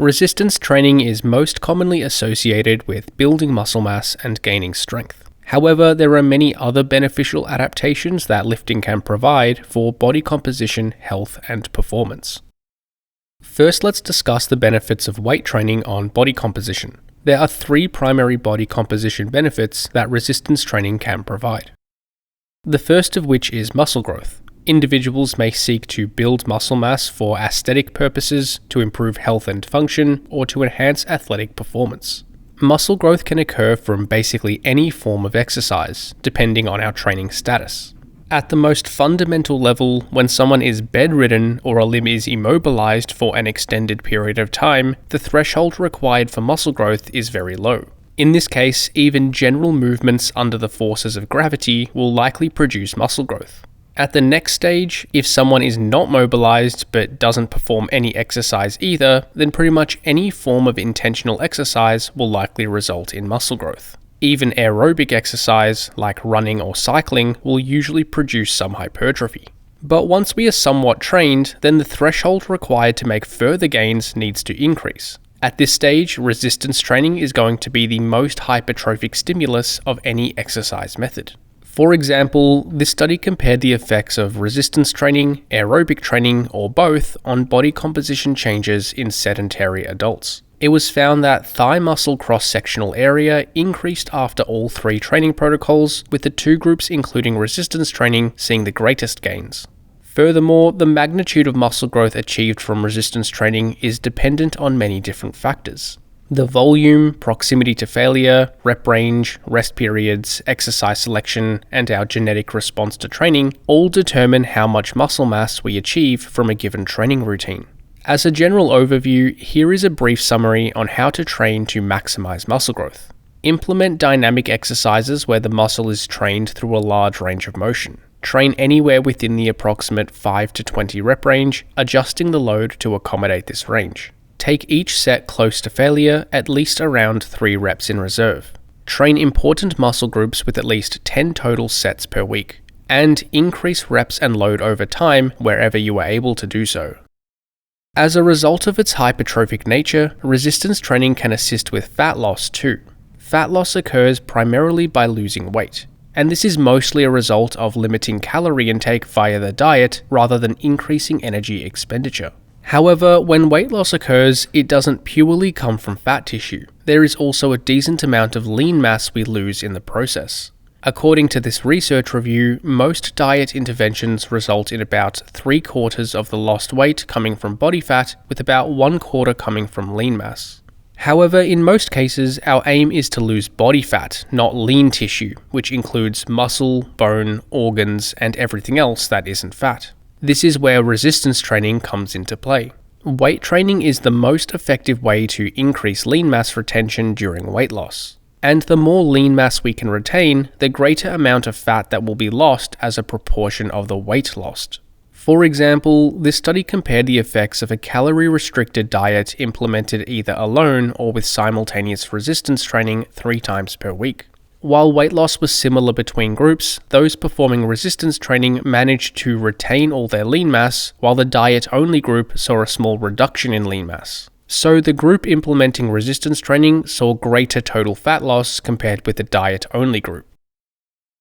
Resistance training is most commonly associated with building muscle mass and gaining strength. However, there are many other beneficial adaptations that lifting can provide for body composition, health, and performance. First, let's discuss the benefits of weight training on body composition. There are 3 primary body composition benefits that resistance training can provide. The first of which is muscle growth. Individuals may seek to build muscle mass for aesthetic purposes, to improve health and function, or to enhance athletic performance. Muscle growth can occur from basically any form of exercise, depending on our training status. At the most fundamental level, when someone is bedridden or a limb is immobilized for an extended period of time, the threshold required for muscle growth is very low. In this case, even general movements under the forces of gravity will likely produce muscle growth. At the next stage, if someone is not mobilized but doesn't perform any exercise either, then pretty much any form of intentional exercise will likely result in muscle growth. Even aerobic exercise, like running or cycling, will usually produce some hypertrophy. But once we are somewhat trained, then the threshold required to make further gains needs to increase. At this stage, resistance training is going to be the most hypertrophic stimulus of any exercise method. For example, this study compared the effects of resistance training, aerobic training, or both on body composition changes in sedentary adults. It was found that thigh muscle cross-sectional area increased after all 3 training protocols, with the 2 groups including resistance training seeing the greatest gains. Furthermore, the magnitude of muscle growth achieved from resistance training is dependent on many different factors. The volume, proximity to failure, rep range, rest periods, exercise selection, and our genetic response to training all determine how much muscle mass we achieve from a given training routine. As a general overview, here is a brief summary on how to train to maximize muscle growth. Implement dynamic exercises where the muscle is trained through a large range of motion. Train anywhere within the approximate 5 to 20 rep range, adjusting the load to accommodate this range. Take each set close to failure, at least around 3 reps in reserve. Train important muscle groups with at least 10 total sets per week, and increase reps and load over time wherever you are able to do so. As a result of its hypertrophic nature, resistance training can assist with fat loss too. Fat loss occurs primarily by losing weight, and this is mostly a result of limiting calorie intake via the diet rather than increasing energy expenditure. However, when weight loss occurs, it doesn't purely come from fat tissue. There is also a decent amount of lean mass we lose in the process. According to this research review, most diet interventions result in about 3/4 of the lost weight coming from body fat, with about 1/4 coming from lean mass. However, in most cases, our aim is to lose body fat, not lean tissue, which includes muscle, bone, organs, and everything else that isn't fat. This is where resistance training comes into play. Weight training is the most effective way to increase lean mass retention during weight loss. And the more lean mass we can retain, the greater amount of fat that will be lost as a proportion of the weight lost. For example, this study compared the effects of a calorie-restricted diet implemented either alone or with simultaneous resistance training 3 times per week. While weight loss was similar between groups, those performing resistance training managed to retain all their lean mass, while the diet-only group saw a small reduction in lean mass. So the group implementing resistance training saw greater total fat loss compared with the diet-only group.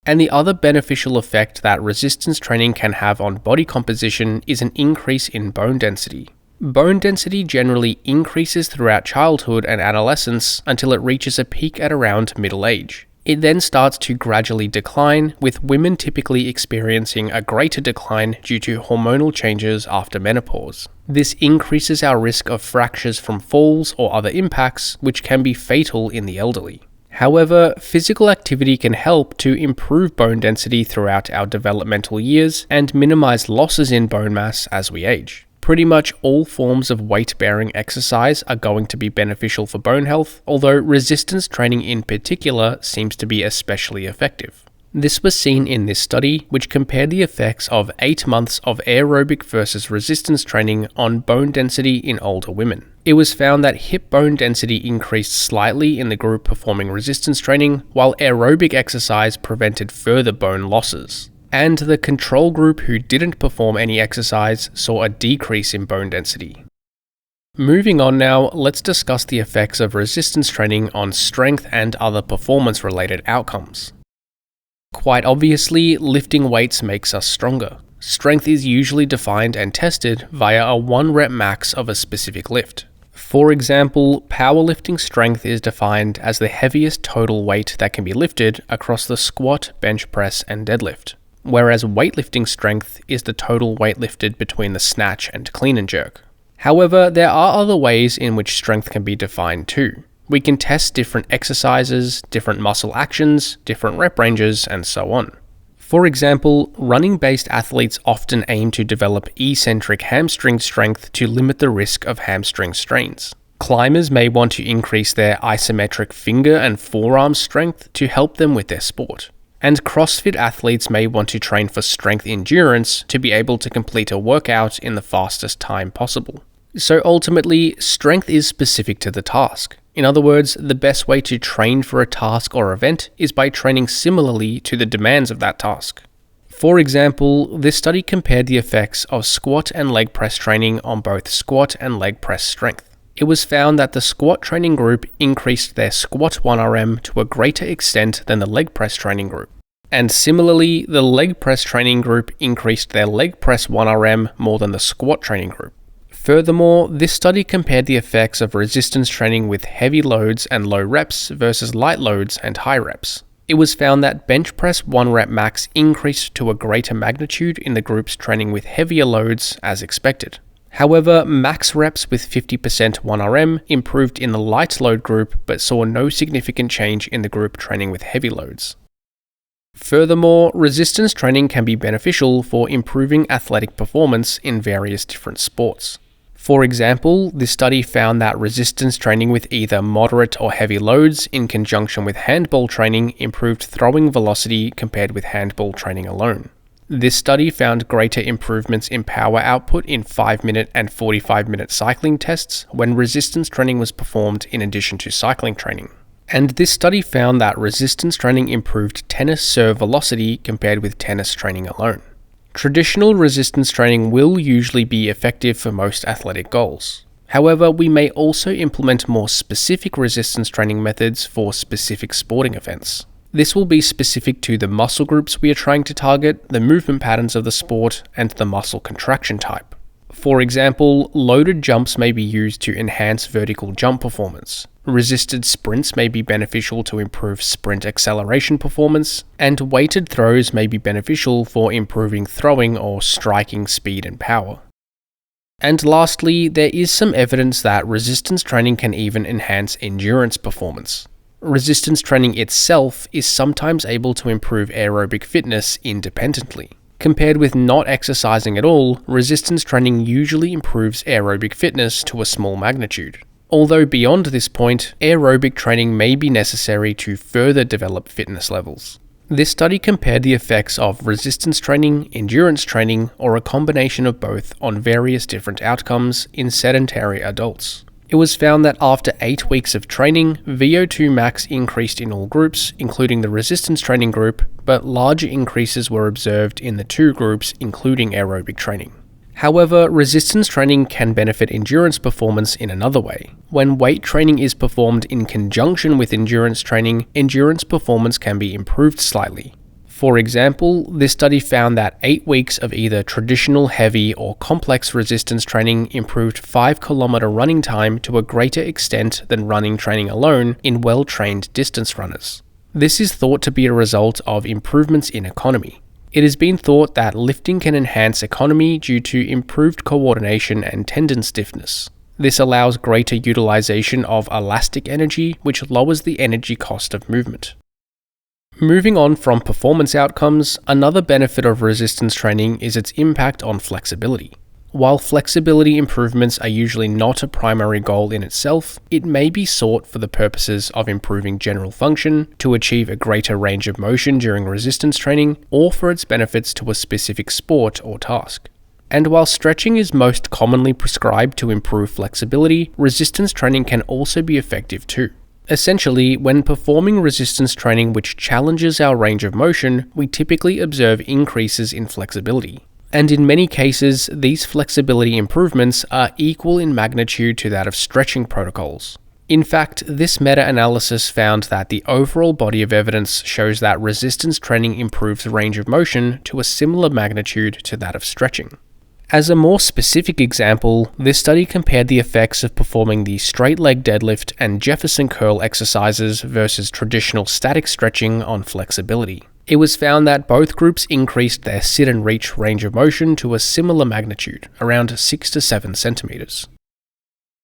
And the other beneficial effect that resistance training can have on body composition is an increase in bone density. Bone density generally increases throughout childhood and adolescence until it reaches a peak at around middle age. It then starts to gradually decline, with women typically experiencing a greater decline due to hormonal changes after menopause. This increases our risk of fractures from falls or other impacts, which can be fatal in the elderly. However, physical activity can help to improve bone density throughout our developmental years and minimize losses in bone mass as we age. Pretty much all forms of weight-bearing exercise are going to be beneficial for bone health, although resistance training in particular seems to be especially effective. This was seen in this study, which compared the effects of 8 months of aerobic versus resistance training on bone density in older women. It was found that hip bone density increased slightly in the group performing resistance training, while aerobic exercise prevented further bone losses. And the control group who didn't perform any exercise saw a decrease in bone density. Moving on now, let's discuss the effects of resistance training on strength and other performance-related outcomes. Quite obviously, lifting weights makes us stronger. Strength is usually defined and tested via a 1 rep max of a specific lift. For example, powerlifting strength is defined as the heaviest total weight that can be lifted across the squat, bench press, and deadlift, whereas weightlifting strength is the total weight lifted between the snatch and clean and jerk. However, there are other ways in which strength can be defined too. We can test different exercises, different muscle actions, different rep ranges, and so on. For example, running-based athletes often aim to develop eccentric hamstring strength to limit the risk of hamstring strains. Climbers may want to increase their isometric finger and forearm strength to help them with their sport. And CrossFit athletes may want to train for strength endurance to be able to complete a workout in the fastest time possible. So ultimately, strength is specific to the task. In other words, the best way to train for a task or event is by training similarly to the demands of that task. For example, this study compared the effects of squat and leg press training on both squat and leg press strength. It was found that the squat training group increased their squat 1RM to a greater extent than the leg press training group. And similarly, the leg press training group increased their leg press 1RM more than the squat training group. Furthermore, this study compared the effects of resistance training with heavy loads and low reps versus light loads and high reps. It was found that bench press 1 rep max increased to a greater magnitude in the groups training with heavier loads as expected. However, max reps with 50% 1RM improved in the light load group but saw no significant change in the group training with heavy loads. Furthermore, resistance training can be beneficial for improving athletic performance in various different sports. For example, this study found that resistance training with either moderate or heavy loads in conjunction with handball training improved throwing velocity compared with handball training alone. This study found greater improvements in power output in 5-minute and 45-minute cycling tests when resistance training was performed in addition to cycling training. And this study found that resistance training improved tennis serve velocity compared with tennis training alone. Traditional resistance training will usually be effective for most athletic goals. However, we may also implement more specific resistance training methods for specific sporting events. This will be specific to the muscle groups we are trying to target, the movement patterns of the sport, and the muscle contraction type. For example, loaded jumps may be used to enhance vertical jump performance. Resisted sprints may be beneficial to improve sprint acceleration performance, and weighted throws may be beneficial for improving throwing or striking speed and power. And lastly, there is some evidence that resistance training can even enhance endurance performance. Resistance training itself is sometimes able to improve aerobic fitness independently. Compared with not exercising at all, resistance training usually improves aerobic fitness to a small magnitude. Although beyond this point, aerobic training may be necessary to further develop fitness levels. This study compared the effects of resistance training, endurance training, or a combination of both on various different outcomes in sedentary adults. It was found that after 8 weeks of training, VO2 max increased in all groups, including the resistance training group, but larger increases were observed in the 2 groups, including aerobic training. However, resistance training can benefit endurance performance in another way. When weight training is performed in conjunction with endurance training, endurance performance can be improved slightly. For example, this study found that 8 weeks of either traditional heavy or complex resistance training improved 5-kilometer running time to a greater extent than running training alone in well-trained distance runners. This is thought to be a result of improvements in economy. It has been thought that lifting can enhance economy due to improved coordination and tendon stiffness. This allows greater utilization of elastic energy, which lowers the energy cost of movement. Moving on from performance outcomes, another benefit of resistance training is its impact on flexibility. While flexibility improvements are usually not a primary goal in itself, it may be sought for the purposes of improving general function, to achieve a greater range of motion during resistance training, or for its benefits to a specific sport or task. And while stretching is most commonly prescribed to improve flexibility, resistance training can also be effective too. Essentially, when performing resistance training which challenges our range of motion, we typically observe increases in flexibility. And in many cases, these flexibility improvements are equal in magnitude to that of stretching protocols. In fact, this meta-analysis found that the overall body of evidence shows that resistance training improves range of motion to a similar magnitude to that of stretching. As a more specific example, this study compared the effects of performing the straight leg deadlift and Jefferson curl exercises versus traditional static stretching on flexibility. It was found that both groups increased their sit and reach range of motion to a similar magnitude, around 6 to 7 centimeters.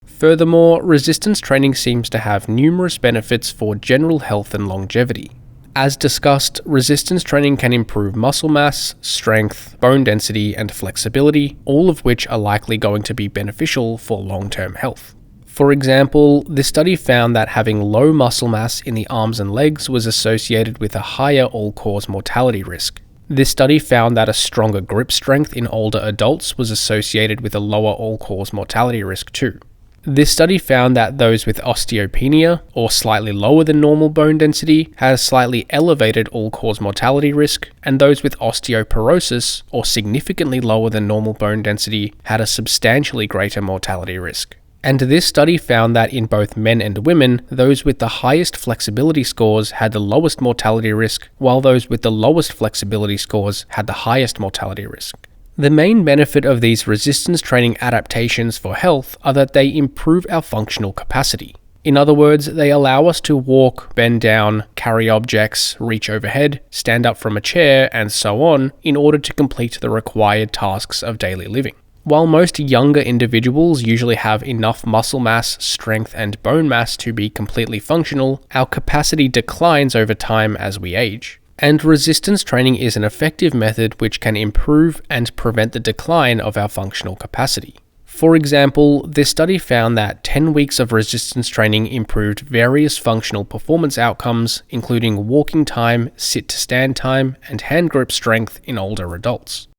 Furthermore, resistance training seems to have numerous benefits for general health and longevity. As discussed, resistance training can improve muscle mass, strength, bone density, and flexibility, all of which are likely going to be beneficial for long-term health. For example, this study found that having low muscle mass in the arms and legs was associated with a higher all-cause mortality risk. This study found that a stronger grip strength in older adults was associated with a lower all-cause mortality risk too. This study found that those with osteopenia, or slightly lower than normal bone density, had a slightly elevated all-cause mortality risk, and those with osteoporosis, or significantly lower than normal bone density, had a substantially greater mortality risk. And this study found that in both men and women, those with the highest flexibility scores had the lowest mortality risk, while those with the lowest flexibility scores had the highest mortality risk. The main benefit of these resistance training adaptations for health are that they improve our functional capacity. In other words, they allow us to walk, bend down, carry objects, reach overhead, stand up from a chair, and so on, in order to complete the required tasks of daily living. While most younger individuals usually have enough muscle mass, strength, and bone mass to be completely functional, our capacity declines over time as we age. And resistance training is an effective method which can improve and prevent the decline of our functional capacity. For example, this study found that 10 weeks of resistance training improved various functional performance outcomes, including walking time, sit-to-stand time, and hand grip strength in older adults.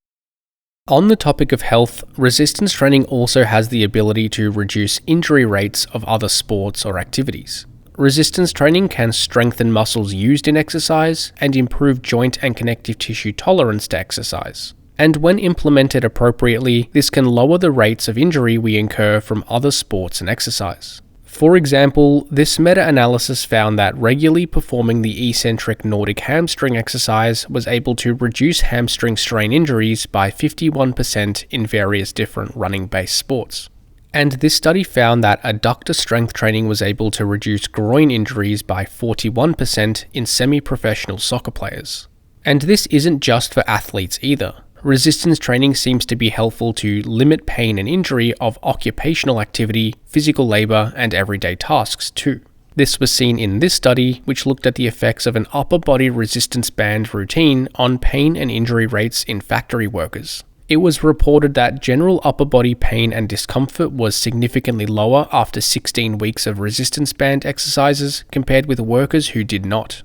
On the topic of health, resistance training also has the ability to reduce injury rates of other sports or activities. Resistance training can strengthen muscles used in exercise and improve joint and connective tissue tolerance to exercise. And when implemented appropriately, this can lower the rates of injury we incur from other sports and exercise. For example, this meta-analysis found that regularly performing the eccentric Nordic hamstring exercise was able to reduce hamstring strain injuries by 51% in various different running-based sports. And this study found that adductor strength training was able to reduce groin injuries by 41% in semi-professional soccer players. And this isn't just for athletes either. Resistance training seems to be helpful to limit pain and injury of occupational activity, physical labor, and everyday tasks too. This was seen in this study, which looked at the effects of an upper body resistance band routine on pain and injury rates in factory workers. It was reported that general upper body pain and discomfort was significantly lower after 16 weeks of resistance band exercises compared with workers who did not.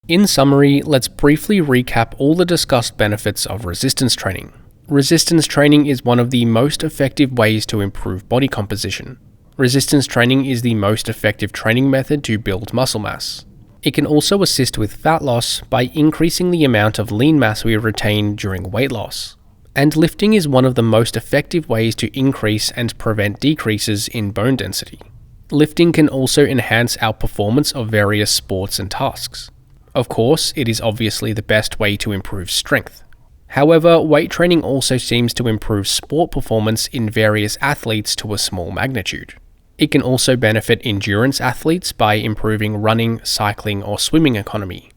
In summary, let's briefly recap all the discussed benefits of resistance training. Resistance training is one of the most effective ways to improve body composition. Resistance training is the most effective training method to build muscle mass. It can also assist with fat loss by increasing the amount of lean mass we retain during weight loss. And lifting is one of the most effective ways to increase and prevent decreases in bone density. Lifting can also enhance our performance of various sports and tasks. Of course, it is obviously the best way to improve strength. However, weight training also seems to improve sport performance in various athletes to a small magnitude. It can also benefit endurance athletes by improving running, cycling, or swimming economy.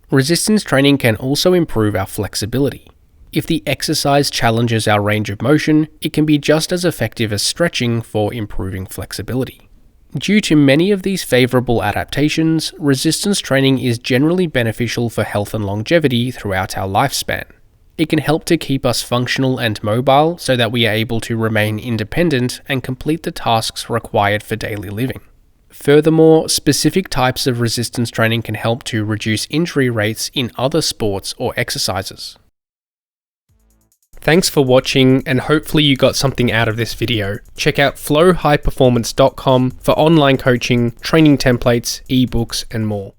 Resistance training can also improve our flexibility. If the exercise challenges our range of motion, it can be just as effective as stretching for improving flexibility. Due to many of these favorable adaptations, resistance training is generally beneficial for health and longevity throughout our lifespan. It can help to keep us functional and mobile so that we are able to remain independent and complete the tasks required for daily living. Furthermore, specific types of resistance training can help to reduce injury rates in other sports or exercises. Thanks for watching, and hopefully you got something out of this video. Check out flowhighperformance.com for online coaching, training templates, ebooks, and more.